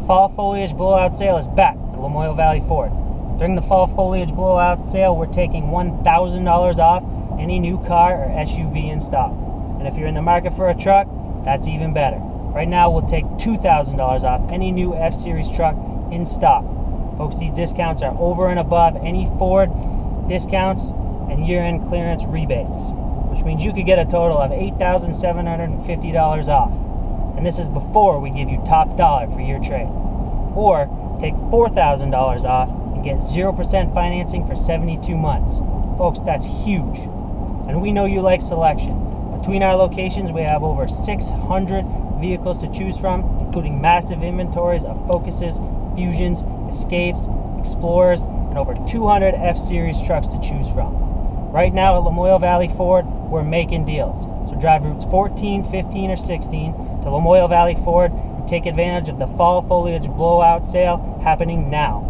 fall foliage blowout sale is back at Lamoille Valley Ford. During the fall foliage blowout sale, we're taking $1,000 off any new car or SUV in stock. And if you're in the market for a truck, that's even better. Right now, we'll take $2,000 off any new F-Series truck in stock. Folks, these discounts are over and above any Ford discounts and year-end clearance rebates, which means you could get a total of $8,750 off. And this is before we give you top dollar for your trade. Or take $4,000 off and get 0% financing for 72 months. Folks, that's huge. And we know you like selection. Between our locations, we have over 600 vehicles to choose from, including massive inventories of Focuses, Fusions, Escapes, Explorers, and over 200 F-Series trucks to choose from. Right now at Lamoille Valley Ford, we're making deals. So drive routes 14, 15, or 16 to Lamoille Valley Ford and take advantage of the fall foliage blowout sale happening now.